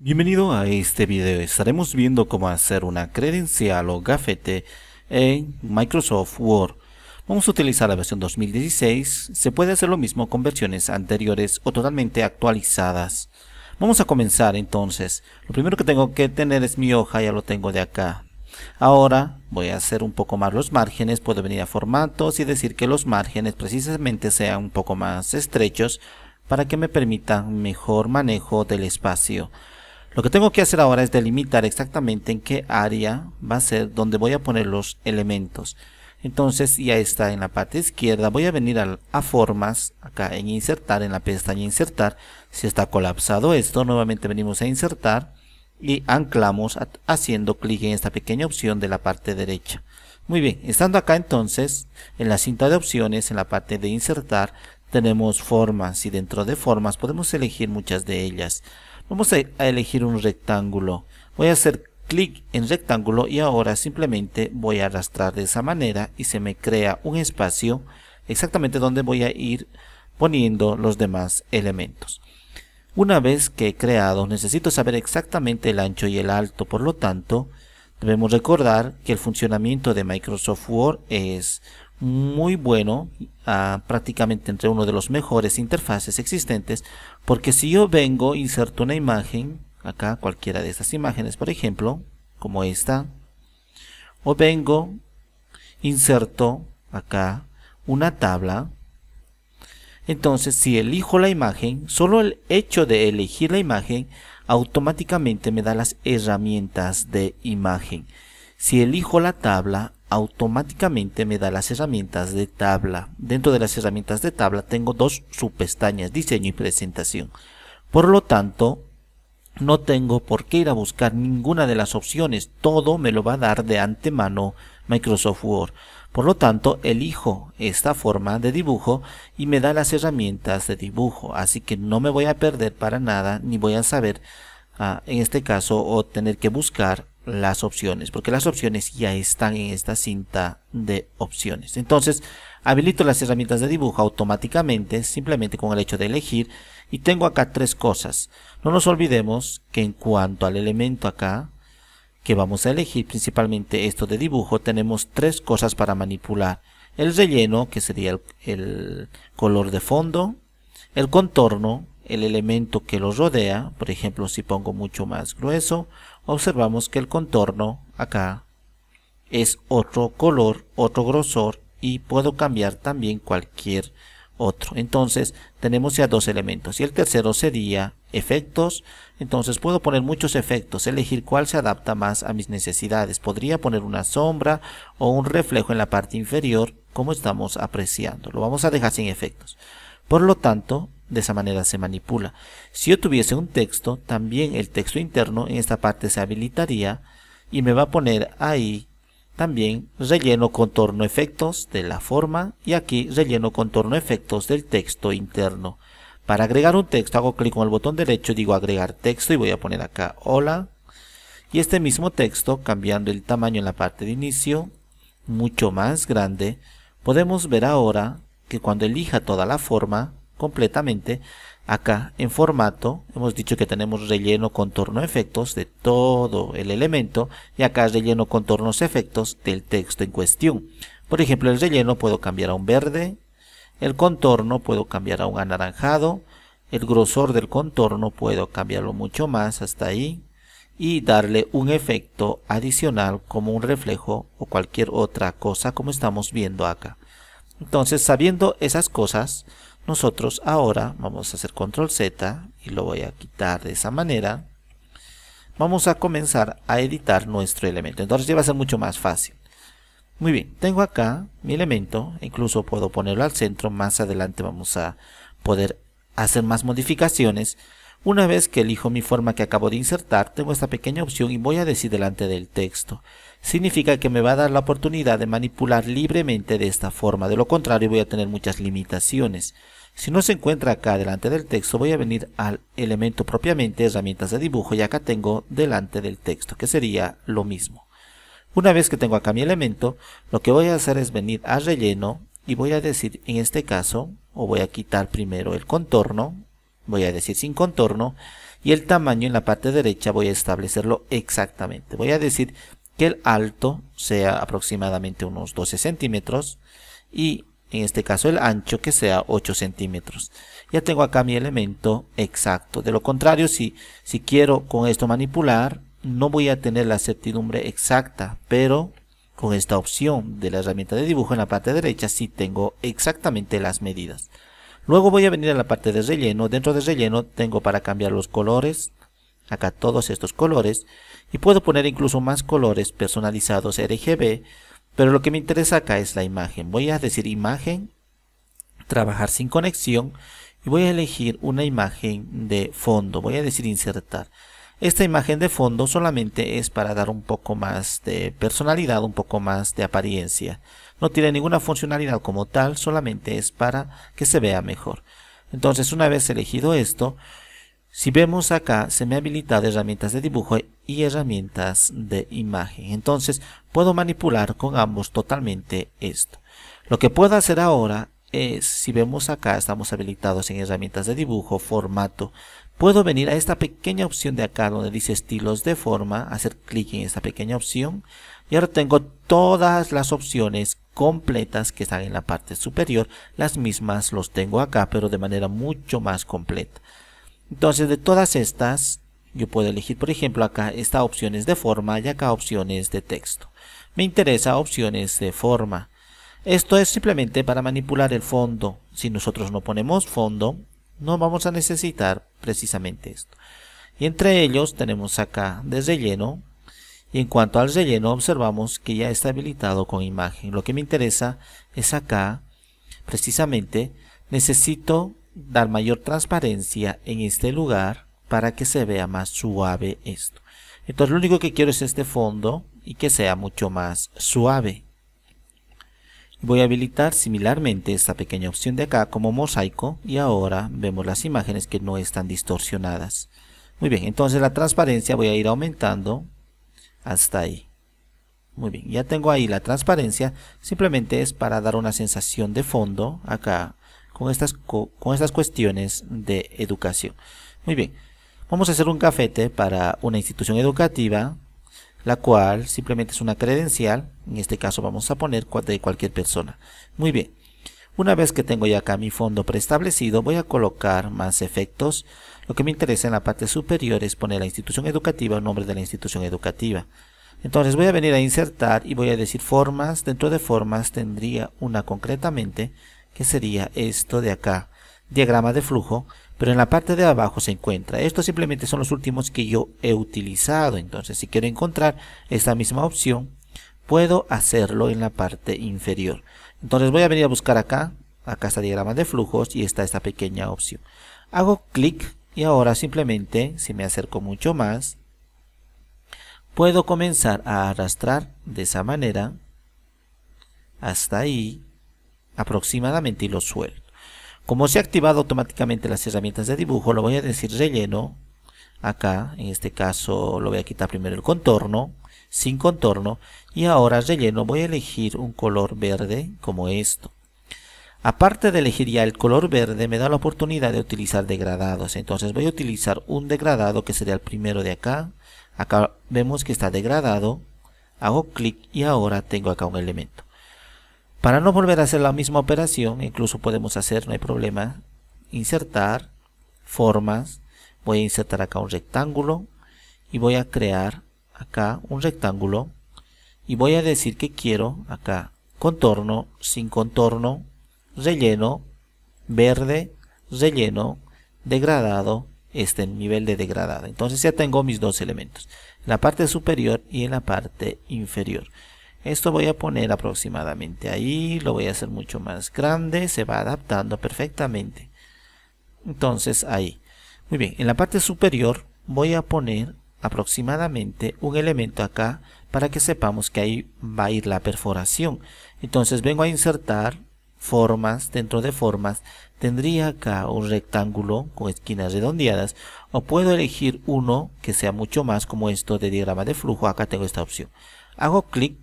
Bienvenido a este video. Estaremos viendo cómo hacer una credencial o gafete en Microsoft Word. Vamos a utilizar la versión 2016. Se puede hacer lo mismo con versiones anteriores o totalmente actualizadas. Vamos a comenzar entonces. Lo primero que tengo que tener es mi hoja, ya lo tengo de acá. Ahora voy a hacer un poco más los márgenes. Puedo venir a formatos y decir que los márgenes precisamente sean un poco más estrechos para que me permitan mejor manejo del espacio. Lo que tengo que hacer ahora es delimitar exactamente en qué área va a ser donde voy a poner los elementos. Entonces ya está en la parte izquierda. Voy a venir a formas, acá en insertar, en la pestaña insertar. Si está colapsado esto, nuevamente venimos a insertar y anclamos haciendo clic en esta pequeña opción de la parte derecha. Muy bien, estando acá entonces, en la cinta de opciones, en la parte de insertar, tenemos formas y dentro de formas podemos elegir muchas de ellas. Vamos a elegir un rectángulo. Voy a hacer clic en rectángulo y ahora simplemente voy a arrastrar de esa manera y se me crea un espacio exactamente donde voy a ir poniendo los demás elementos. Una vez que he creado, necesito saber exactamente el ancho y el alto, por lo tanto, debemos recordar que el funcionamiento de Microsoft Word es muy bueno, prácticamente entre uno de los mejores interfaces existentes, porque si yo vengo, inserto una imagen, acá cualquiera de estas imágenes, por ejemplo, como esta, o vengo, inserto acá una tabla. Entonces, si elijo la imagen, solo el hecho de elegir la imagen automáticamente me da las herramientas de imagen. Si elijo la tabla, automáticamente me da las herramientas de tabla. Dentro de las herramientas de tabla tengo dos subpestañas, diseño y presentación. Por lo tanto, no tengo por qué ir a buscar ninguna de las opciones. Todo me lo va a dar de antemano Microsoft Word. Por lo tanto, elijo esta forma de dibujo y me da las herramientas de dibujo. Así que no me voy a perder para nada, ni voy a saber, en este caso, o tener que buscar las opciones, porque las opciones ya están en esta cinta de opciones. Entonces, habilito las herramientas de dibujo automáticamente, simplemente con el hecho de elegir, y tengo acá tres cosas. No nos olvidemos que en cuanto al elemento acá, que vamos a elegir principalmente esto de dibujo, tenemos tres cosas para manipular. El relleno, que sería el color de fondo, el contorno, el elemento que lo rodea. Por ejemplo, si pongo mucho más grueso, observamos que el contorno acá es otro color, otro grosor, y puedo cambiar también cualquier otro. Entonces tenemos ya dos elementos, y el tercero sería efectos. Entonces puedo poner muchos efectos, elegir cuál se adapta más a mis necesidades. Podría poner una sombra o un reflejo en la parte inferior, como estamos apreciando. Lo vamos a dejar sin efectos. Por lo tanto, de esa manera se manipula. Si yo tuviese un texto, también el texto interno en esta parte se habilitaría y me va a poner ahí también relleno, contorno, efectos de la forma, y aquí relleno, contorno, efectos del texto interno. Para agregar un texto hago clic con el botón derecho, digo agregar texto y voy a poner acá hola. Y este mismo texto, cambiando el tamaño en la parte de inicio, mucho más grande, podemos ver ahora que cuando elija toda la forma completamente, acá en formato hemos dicho que tenemos relleno, contorno, efectos de todo el elemento, y acá relleno, contornos, efectos del texto en cuestión. Por ejemplo, el relleno puedo cambiar a un verde, el contorno puedo cambiar a un anaranjado, el grosor del contorno puedo cambiarlo mucho más hasta ahí, y darle un efecto adicional como un reflejo o cualquier otra cosa como estamos viendo acá. Entonces, sabiendo esas cosas, nosotros ahora vamos a hacer control Z y lo voy a quitar de esa manera. Vamos a comenzar a editar nuestro elemento. Entonces ya va a ser mucho más fácil. Muy bien, tengo acá mi elemento, incluso puedo ponerlo al centro. Más adelante vamos a poder hacer más modificaciones. Una vez que elijo mi forma que acabo de insertar, tengo esta pequeña opción y voy a decir delante del texto. Significa que me va a dar la oportunidad de manipular libremente de esta forma. De lo contrario, voy a tener muchas limitaciones. Si no se encuentra acá delante del texto, voy a venir al elemento propiamente, herramientas de dibujo, y acá tengo delante del texto, que sería lo mismo. Una vez que tengo acá mi elemento, lo que voy a hacer es venir a relleno y voy a decir en este caso, o voy a quitar primero el contorno, voy a decir sin contorno, y el tamaño en la parte derecha voy a establecerlo exactamente. Voy a decir que el alto sea aproximadamente unos 12 centímetros y en este caso el ancho que sea 8 centímetros. Ya tengo acá mi elemento exacto. De lo contrario, si quiero con esto manipular, no voy a tener la certidumbre exacta, pero con esta opción de la herramienta de dibujo en la parte derecha sí tengo exactamente las medidas. Luego voy a venir a la parte de relleno. Dentro de relleno tengo para cambiar los colores, acá todos estos colores, y puedo poner incluso más colores personalizados RGB, pero lo que me interesa acá es la imagen. Voy a decir imagen, trabajar sin conexión, y voy a elegir una imagen de fondo. Voy a decir insertar. Esta imagen de fondo solamente es para dar un poco más de personalidad, un poco más de apariencia. No tiene ninguna funcionalidad como tal, solamente es para que se vea mejor. Entonces, una vez elegido esto, si vemos acá, se me habilitan herramientas de dibujo y herramientas de imagen. Entonces, puedo manipular con ambos totalmente esto. Lo que puedo hacer ahora es, si vemos acá, estamos habilitados en herramientas de dibujo, formato. Puedo venir a esta pequeña opción de acá donde dice estilos de forma, hacer clic en esta pequeña opción y ahora tengo todas las opciones completas que están en la parte superior. Las mismas los tengo acá, pero de manera mucho más completa. Entonces, de todas estas, yo puedo elegir, por ejemplo, acá está opciones de forma y acá opciones de texto. Me interesa opciones de forma. Esto es simplemente para manipular el fondo. Si nosotros no ponemos fondo, no vamos a necesitar precisamente esto. Y entre ellos tenemos acá de relleno. Y en cuanto al relleno, observamos que ya está habilitado con imagen. Lo que me interesa es acá, precisamente, necesito dar mayor transparencia en este lugar para que se vea más suave esto. Entonces lo único que quiero es este fondo y que sea mucho más suave. Voy a habilitar similarmente esta pequeña opción de acá como mosaico y ahora vemos las imágenes que no están distorsionadas. Muy bien, entonces la transparencia voy a ir aumentando hasta ahí. Muy bien, ya tengo ahí la transparencia, simplemente es para dar una sensación de fondo acá con estas cuestiones de educación. Muy bien, vamos a hacer un gafete para una institución educativa, la cual simplemente es una credencial. En este caso vamos a poner de cualquier persona. Muy bien, una vez que tengo ya acá mi fondo preestablecido, voy a colocar más efectos. Lo que me interesa en la parte superior es poner la institución educativa, el nombre de la institución educativa. Entonces voy a venir a insertar y voy a decir formas. Dentro de formas tendría una concretamente que sería esto de acá, diagrama de flujo, pero en la parte de abajo se encuentra. Estos simplemente son los últimos que yo he utilizado. Entonces, si quiero encontrar esta misma opción, puedo hacerlo en la parte inferior. Entonces voy a venir a buscar acá está diagrama de flujos y está esta pequeña opción. Hago clic y ahora simplemente, si me acerco mucho más, puedo comenzar a arrastrar de esa manera hasta ahí aproximadamente y lo suelto. Como se ha activado automáticamente las herramientas de dibujo, lo voy a decir relleno. Acá, en este caso, lo voy a quitar primero el contorno, sin contorno. Y ahora relleno, voy a elegir un color verde como esto. Aparte de elegir ya el color verde, me da la oportunidad de utilizar degradados. Entonces voy a utilizar un degradado que sería el primero de acá. Acá vemos que está degradado. Hago clic y ahora tengo acá un elemento. Para no volver a hacer la misma operación, incluso podemos hacer, no hay problema, insertar, formas, voy a insertar acá un rectángulo y voy a crear acá un rectángulo y voy a decir que quiero acá contorno, sin contorno, relleno, verde, relleno, degradado, este nivel de degradado. Entonces ya tengo mis dos elementos, en la parte superior y en la parte inferior. Esto voy a poner aproximadamente ahí, lo voy a hacer mucho más grande, se va adaptando perfectamente. Entonces ahí. Muy bien, en la parte superior voy a poner aproximadamente un elemento acá para que sepamos que ahí va a ir la perforación. Entonces vengo a insertar formas. Dentro de formas tendría acá un rectángulo con esquinas redondeadas o puedo elegir uno que sea mucho más como esto de diagrama de flujo. Acá tengo esta opción. Hago clic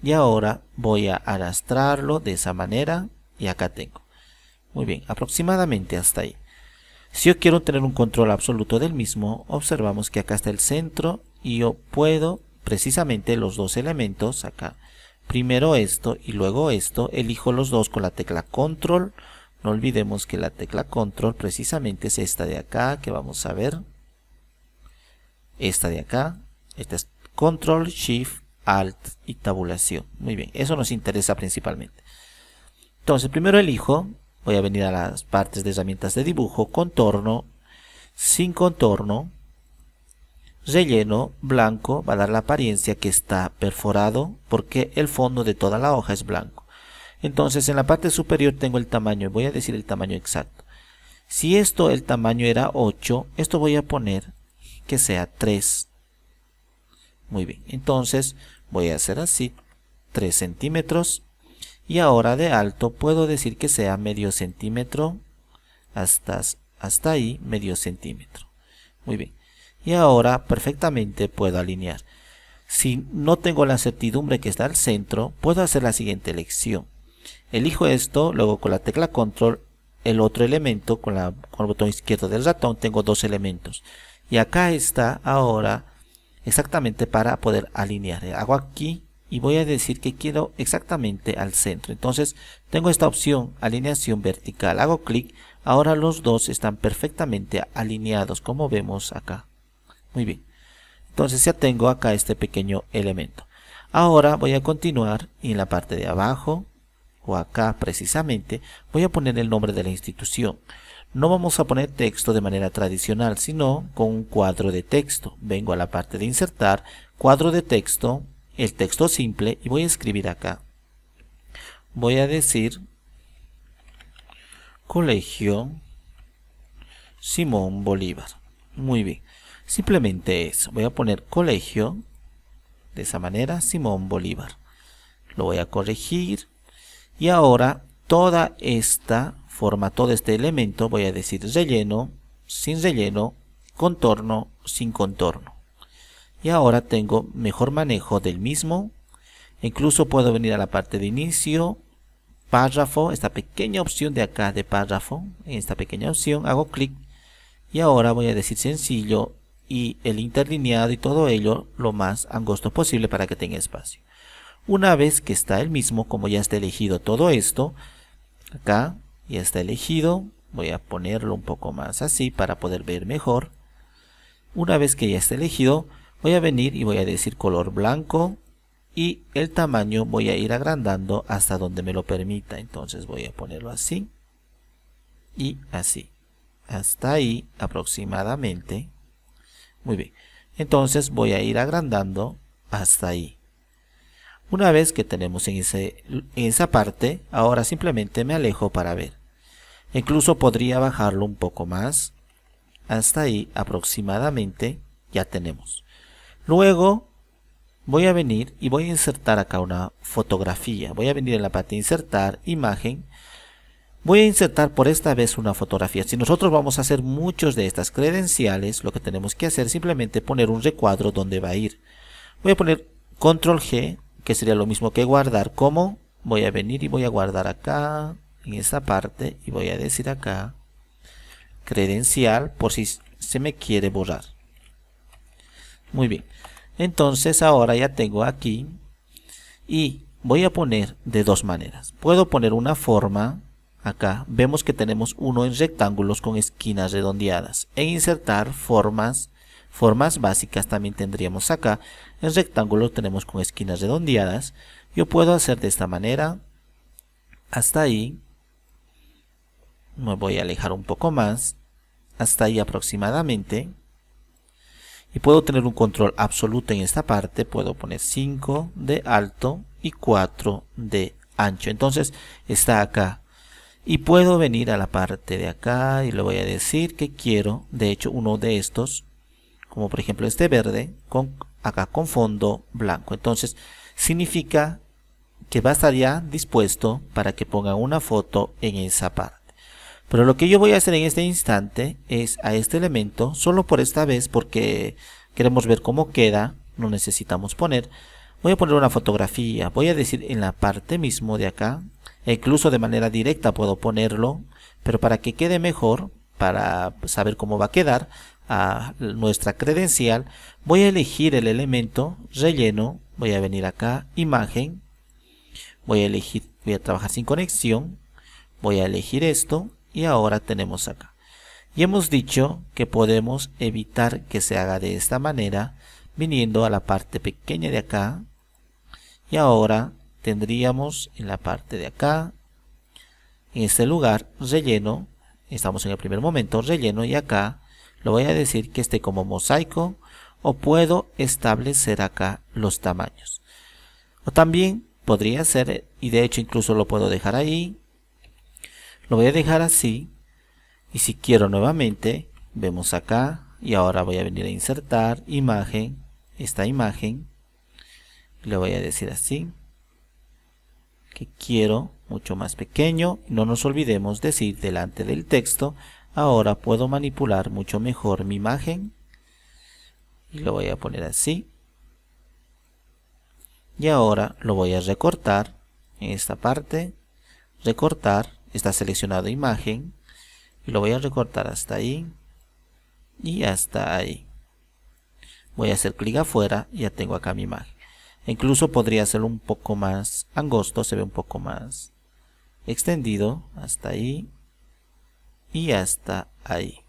y ahora voy a arrastrarlo de esa manera y acá tengo. Muy bien, aproximadamente hasta ahí. Si yo quiero tener un control absoluto del mismo, observamos que acá está el centro y yo puedo precisamente los dos elementos acá. Primero esto y luego esto, elijo los dos con la tecla control. No olvidemos que la tecla control precisamente es esta de acá que vamos a ver. Esta de acá, esta es control, shift, alt y tabulación. Muy bien, eso nos interesa principalmente. Entonces primero elijo, voy a venir a las partes de herramientas de dibujo, contorno, sin contorno, relleno, blanco, va a dar la apariencia que está perforado porque el fondo de toda la hoja es blanco. Entonces en la parte superior tengo el tamaño, voy a decir el tamaño exacto. Si esto el tamaño era 8, esto voy a poner que sea 3. Muy bien, entonces voy a hacer así, 3 centímetros. Y ahora de alto puedo decir que sea medio centímetro hasta ahí, medio centímetro. Muy bien. Y ahora perfectamente puedo alinear. Si no tengo la certidumbre que está al centro, puedo hacer la siguiente elección. Elijo esto, luego con la tecla control, el otro elemento, con el botón izquierdo del ratón, tengo dos elementos. Y acá está ahora exactamente para poder alinear. Hago aquí y voy a decir que quiero exactamente al centro. Entonces tengo esta opción, alineación vertical. Hago clic, ahora los dos están perfectamente alineados como vemos acá. Muy bien, entonces ya tengo acá este pequeño elemento. Ahora voy a continuar y en la parte de abajo o acá precisamente voy a poner el nombre de la institución. No vamos a poner texto de manera tradicional, sino con un cuadro de texto. Vengo a la parte de insertar, cuadro de texto, el texto simple y voy a escribir acá. Voy a decir Colegio Simón Bolívar. Muy bien, simplemente eso. Voy a poner colegio, de esa manera, Simón Bolívar. Lo voy a corregir y ahora toda esta forma, todo este elemento, voy a decir relleno, sin relleno, contorno, sin contorno. Y ahora tengo mejor manejo del mismo. Incluso puedo venir a la parte de inicio, párrafo, esta pequeña opción de acá de párrafo. En esta pequeña opción hago clic y ahora voy a decir sencillo y el interlineado y todo ello lo más angosto posible para que tenga espacio. Una vez que está el mismo, como ya está elegido todo esto, acá ya está elegido, voy a ponerlo un poco más así para poder ver mejor. Una vez que ya está elegido, voy a venir y voy a decir color blanco y el tamaño voy a ir agrandando hasta donde me lo permita. Entonces voy a ponerlo así y así, hasta ahí aproximadamente. Muy bien, entonces voy a ir agrandando hasta ahí. Una vez que tenemos en esa parte, ahora simplemente me alejo para ver. Incluso podría bajarlo un poco más. Hasta ahí aproximadamente ya tenemos. Luego voy a venir y voy a insertar acá una fotografía. Voy a venir en la parte de insertar, imagen. Voy a insertar por esta vez una fotografía. Si nosotros vamos a hacer muchos de estas credenciales, lo que tenemos que hacer es simplemente poner un recuadro donde va a ir. Voy a poner control G, que sería lo mismo que guardar como. Voy a venir y voy a guardar acá, en esta parte, y voy a decir acá, credencial, por si se me quiere borrar. Muy bien, entonces ahora ya tengo aquí, y voy a poner de dos maneras. Puedo poner una forma, acá, vemos que tenemos uno en rectángulos con esquinas redondeadas. En insertar formas básicas también tendríamos acá. En rectángulo tenemos con esquinas redondeadas. Yo puedo hacer de esta manera. Hasta ahí. Me voy a alejar un poco más. Hasta ahí aproximadamente. Y puedo tener un control absoluto en esta parte. Puedo poner 5 de alto y 4 de ancho. Entonces está acá. Y puedo venir a la parte de acá y le voy a decir que quiero, de hecho, uno de estos, como por ejemplo este verde, acá con fondo blanco. Entonces significa que va a estar ya dispuesto para que ponga una foto en esa parte. Pero lo que yo voy a hacer en este instante es a este elemento, solo por esta vez porque queremos ver cómo queda, no necesitamos poner. Voy a poner una fotografía, voy a decir en la parte mismo de acá, e incluso de manera directa puedo ponerlo, pero para que quede mejor, para saber cómo va a quedar nuestra credencial, voy a elegir el elemento relleno, voy a venir acá, imagen, voy a trabajar sin conexión, voy a elegir esto y ahora tenemos acá. Y hemos dicho que podemos evitar que se haga de esta manera, viniendo a la parte pequeña de acá, y ahora tendríamos en la parte de acá, en este lugar, relleno, estamos en el primer momento, relleno, y acá lo voy a decir que esté como mosaico, o puedo establecer acá los tamaños. O también podría ser, y de hecho incluso lo puedo dejar ahí, lo voy a dejar así, y si quiero nuevamente, vemos acá, y ahora voy a venir a insertar, imagen, esta imagen, le voy a decir así, que quiero mucho más pequeño, no nos olvidemos decir delante del texto, ahora puedo manipular mucho mejor mi imagen, y lo voy a poner así, y ahora lo voy a recortar en esta parte, recortar, está seleccionado imagen, y lo voy a recortar hasta ahí, y hasta ahí. Voy a hacer clic afuera y ya tengo acá mi imagen. Incluso podría hacerlo un poco más angosto, se ve un poco más extendido, hasta ahí y hasta ahí.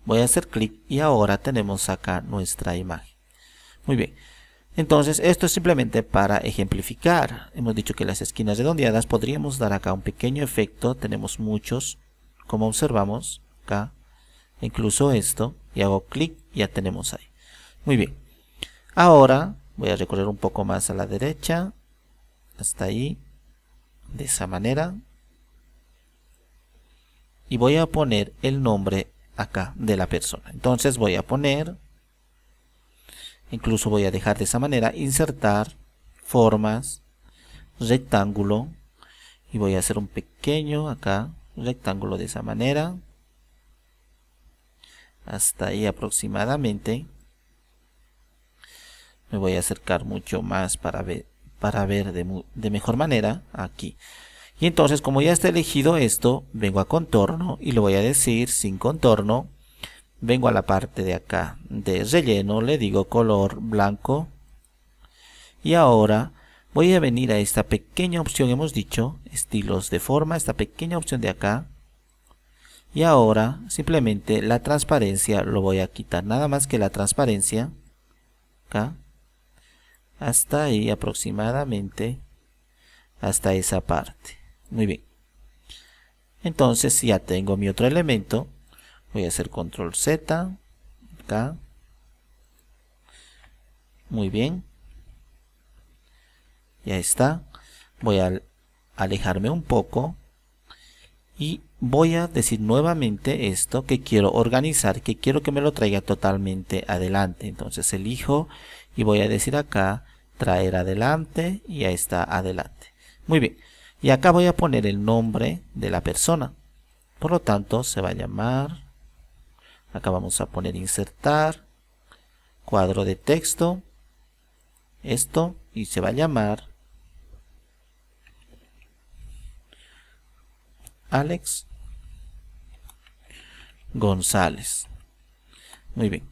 Voy a hacer clic y ahora tenemos acá nuestra imagen. Muy bien, entonces esto es simplemente para ejemplificar. Hemos dicho que las esquinas redondeadas podríamos dar acá un pequeño efecto, tenemos muchos, como observamos acá, incluso esto, y hago clic y ya tenemos ahí. Muy bien, ahora voy a recorrer un poco más a la derecha, hasta ahí, de esa manera, y voy a poner el nombre acá de la persona. Entonces voy a poner, incluso voy a dejar de esa manera, insertar, formas, rectángulo, y voy a hacer un pequeño acá, rectángulo de esa manera, hasta ahí aproximadamente. Me voy a acercar mucho más para ver de mejor manera aquí. Y entonces, como ya está elegido esto, vengo a contorno y lo voy a decir sin contorno. Vengo a la parte de acá de relleno, le digo color blanco. Y ahora voy a venir a esta pequeña opción, hemos dicho, estilos de forma, esta pequeña opción de acá. Y ahora simplemente la transparencia lo voy a quitar, nada más que la transparencia. Acá. Hasta ahí aproximadamente, hasta esa parte. Muy bien, entonces ya tengo mi otro elemento, voy a hacer control Z acá. Muy bien, ya está. Voy a alejarme un poco y voy a decir nuevamente esto que quiero organizar, que quiero que me lo traiga totalmente adelante. Entonces elijo y voy a decir acá traer adelante, y ahí está adelante. Muy bien, y acá voy a poner el nombre de la persona, por lo tanto se va a llamar, acá vamos a poner insertar, cuadro de texto, esto, y se va a llamar Alex González. Muy bien,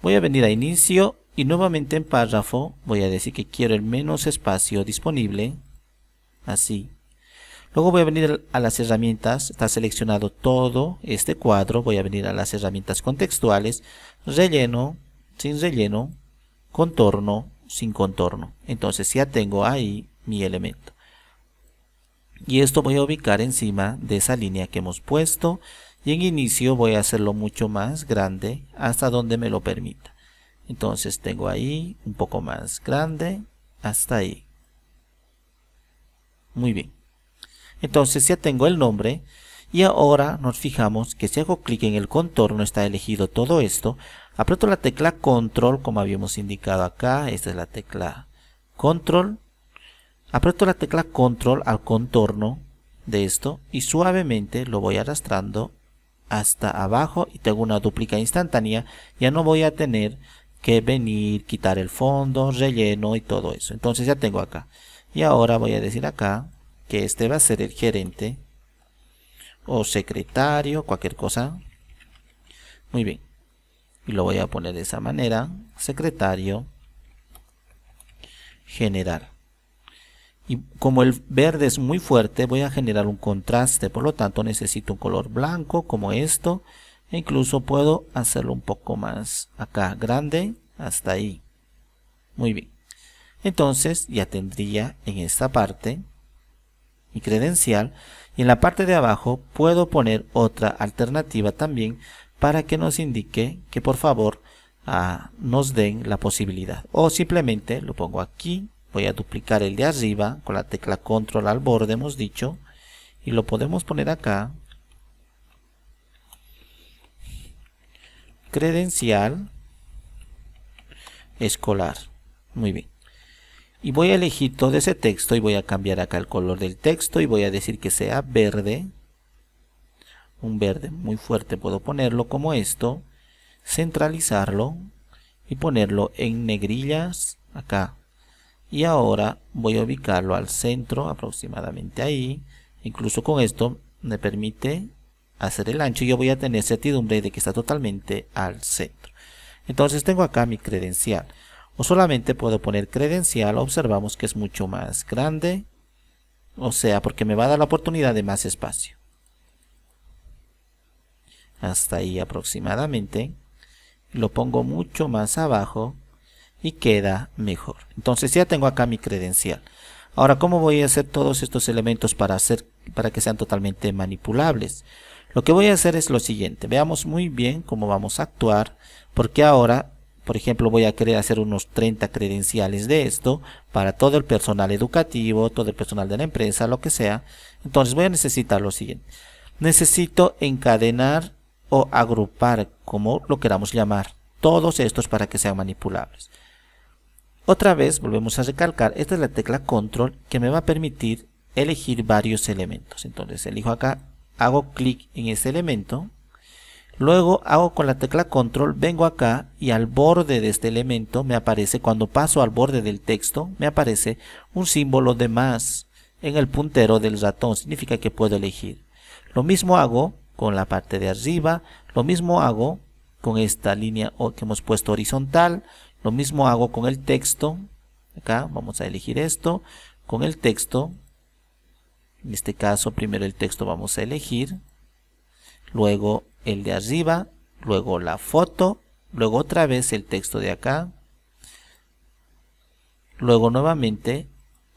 voy a venir a inicio y nuevamente en párrafo voy a decir que quiero el menos espacio disponible, así. Luego voy a venir a las herramientas, está seleccionado todo este cuadro, voy a venir a las herramientas contextuales, relleno, sin relleno, contorno, sin contorno. Entonces ya tengo ahí mi elemento. Y esto voy a ubicar encima de esa línea que hemos puesto, y en inicio voy a hacerlo mucho más grande hasta donde me lo permita. Entonces tengo ahí un poco más grande hasta ahí. Muy bien. Entonces ya tengo el nombre y ahora nos fijamos que si hago clic en el contorno está elegido todo esto. Aprieto la tecla control como habíamos indicado acá. Esta es la tecla control. Aprieto la tecla control al contorno de esto y suavemente lo voy arrastrando hasta abajo y tengo una dúplica instantánea. Ya no voy a tener que venir, quitar el fondo, relleno y todo eso. Entonces ya tengo acá. Y ahora voy a decir acá que este va a ser el gerente. o secretario, cualquier cosa. Muy bien, y lo voy a poner de esa manera, secretario general. Y como el verde es muy fuerte, voy a generar un contraste, por lo tanto necesito un color blanco como esto, e incluso puedo hacerlo un poco más acá grande, hasta ahí. Muy bien, entonces ya tendría en esta parte mi credencial, y en la parte de abajo puedo poner otra alternativa también para que nos indique que por favor nos den la posibilidad, o simplemente lo pongo aquí. Voy a duplicar el de arriba con la tecla control al borde, hemos dicho, y lo podemos poner acá, credencial escolar. Muy bien, y voy a elegir todo ese texto y voy a cambiar acá el color del texto y voy a decir que sea verde, un verde muy fuerte. Puedo ponerlo como esto, centralizarlo y ponerlo en negrillas acá. Y ahora voy a ubicarlo al centro, aproximadamente ahí. Incluso con esto me permite hacer el ancho y yo voy a tener certidumbre de que está totalmente al centro. Entonces tengo acá mi credencial, o solamente puedo poner credencial. Observamos que es mucho más grande, o sea, porque me va a dar la oportunidad de más espacio. Hasta ahí aproximadamente. Lo pongo mucho más abajo y queda mejor. Entonces ya tengo acá mi credencial. Ahora, ¿cómo voy a hacer todos estos elementos para que sean totalmente manipulables? Lo que voy a hacer es lo siguiente. Veamos muy bien cómo vamos a actuar, porque ahora, por ejemplo, voy a querer hacer unos 30 credenciales de esto para todo el personal educativo, todo el personal de la empresa, lo que sea. Entonces voy a necesitar lo siguiente. Necesito encadenar o agrupar, como lo queramos llamar, todos estos para que sean manipulables. Otra vez volvemos a recalcar, esta es la tecla control que me va a permitir elegir varios elementos. Entonces elijo acá, hago clic en ese elemento, luego hago con la tecla control, vengo acá y al borde de este elemento me aparece, cuando paso al borde del texto, me aparece un símbolo de más en el puntero del ratón, significa que puedo elegir. Lo mismo hago con la parte de arriba, lo mismo hago con esta línea que hemos puesto horizontal, lo mismo hago con el texto. Acá vamos a elegir esto, con el texto, en este caso primero el texto vamos a elegir, luego el de arriba, luego la foto, luego otra vez el texto de acá, luego nuevamente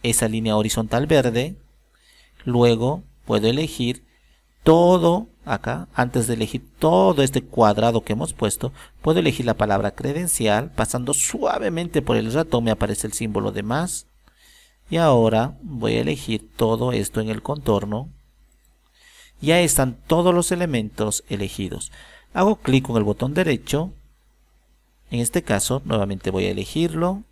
esa línea horizontal verde, luego puedo elegir todo acá. Antes de elegir todo este cuadrado que hemos puesto, puedo elegir la palabra credencial, pasando suavemente por el ratón me aparece el símbolo de más, y ahora voy a elegir todo esto en el contorno. Ya están todos los elementos elegidos. Hago clic con el botón derecho, en este caso nuevamente voy a elegirlo.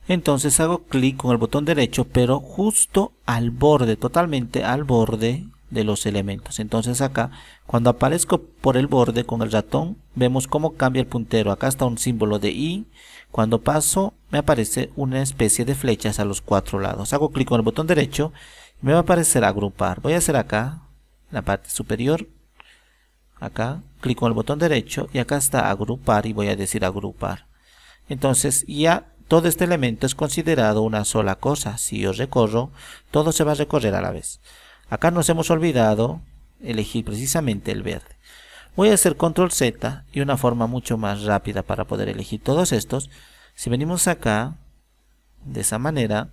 Entonces hago clic con el botón derecho, pero justo al borde, totalmente al borde de los elementos. Entonces acá, cuando aparezco por el borde con el ratón, vemos cómo cambia el puntero. Acá está un símbolo de I. Cuando paso, me aparece una especie de flechas a los cuatro lados. Hago clic con el botón derecho, me va a aparecer agrupar. Voy a hacer acá, en la parte superior, acá, clic con el botón derecho, y acá está agrupar, y voy a decir agrupar. Entonces ya todo este elemento es considerado una sola cosa. Si yo recorro, todo se va a recorrer a la vez. Acá nos hemos olvidado elegir precisamente el verde. Voy a hacer control Z y una forma mucho más rápida para poder elegir todos estos. Si venimos acá, de esa manera,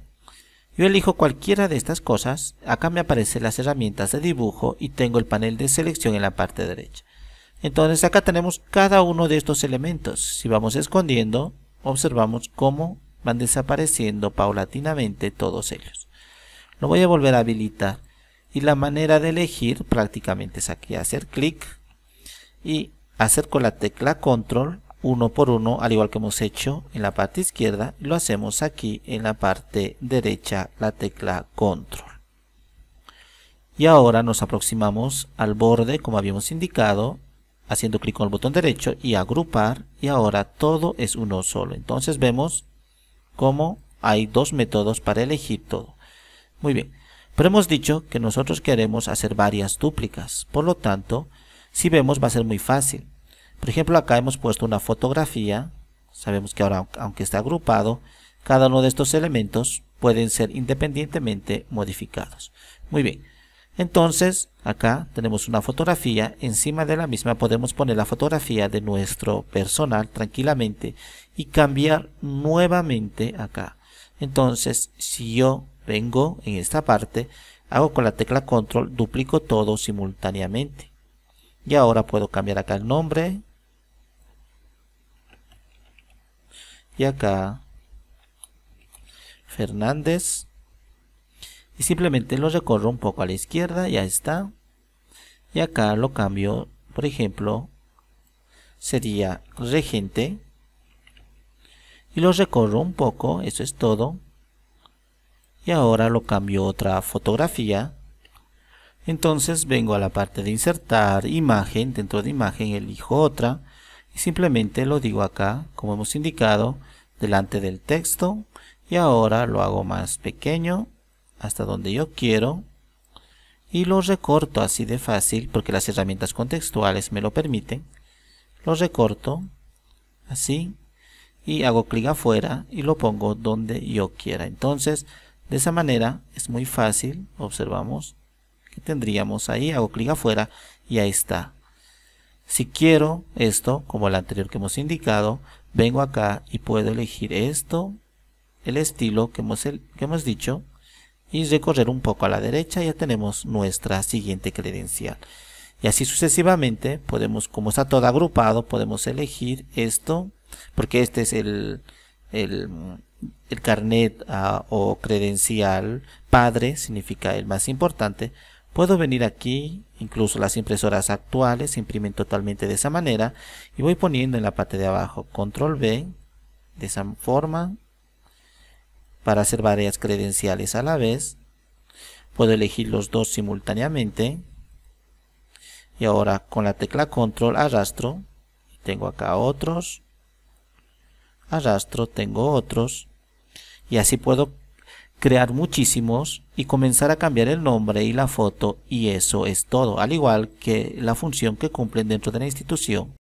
yo elijo cualquiera de estas cosas. Acá me aparecen las herramientas de dibujo y tengo el panel de selección en la parte derecha. Entonces acá tenemos cada uno de estos elementos. Si vamos escondiendo, observamos cómo van desapareciendo paulatinamente todos ellos. Lo voy a volver a habilitar y la manera de elegir prácticamente es aquí, hacer clic y hacer con la tecla control uno por uno, al igual que hemos hecho en la parte izquierda, y lo hacemos aquí en la parte derecha, la tecla control. Y ahora nos aproximamos al borde como habíamos indicado, haciendo clic con el botón derecho y agrupar, y ahora todo es uno solo. Entonces vemos cómo hay dos métodos para elegir todo. Muy bien, Pero hemos dicho que nosotros queremos hacer varias dúplicas, por lo tanto, si vemos va a ser muy fácil. Por ejemplo, acá hemos puesto una fotografía. Sabemos que ahora, aunque está agrupado, cada uno de estos elementos pueden ser independientemente modificados. Muy bien. Entonces, acá tenemos una fotografía. Encima de la misma podemos poner la fotografía de nuestro personal tranquilamente y cambiar nuevamente acá. Entonces, si yo vengo en esta parte, hago con la tecla control, duplico todo simultáneamente. Y ahora puedo cambiar acá el nombre. Y acá Fernández. Y simplemente lo recorro un poco a la izquierda, ya está. Y acá lo cambio, por ejemplo, sería Regente. Y lo recorro un poco, eso es todo. Y ahora lo cambio a otra fotografía. Entonces vengo a la parte de insertar imagen, dentro de imagen elijo otra. Y simplemente lo digo acá, como hemos indicado, delante del texto. Y ahora lo hago más pequeño, hasta donde yo quiero. Y lo recorto así de fácil, porque las herramientas contextuales me lo permiten. Lo recorto, así. Y hago clic afuera y lo pongo donde yo quiera. Entonces, de esa manera es muy fácil. Observamos que tendríamos ahí, hago clic afuera y ahí está. Si quiero esto, como el anterior que hemos indicado, vengo acá y puedo elegir esto, el estilo que hemos dicho, y recorrer un poco a la derecha. Ya tenemos nuestra siguiente credencial. Y así sucesivamente podemos, como está todo agrupado, podemos elegir esto, porque este es el carnet o credencial padre, significa el más importante. Puedo venir aquí, incluso las impresoras actuales se imprimen totalmente de esa manera, y voy poniendo en la parte de abajo control V, de esa forma, para hacer varias credenciales a la vez. Puedo elegir los dos simultáneamente, y ahora con la tecla control arrastro, tengo acá otros, arrastro, tengo otros, y así puedo crear muchísimos y comenzar a cambiar el nombre y la foto, y eso es todo, al igual que la función que cumplen dentro de la institución.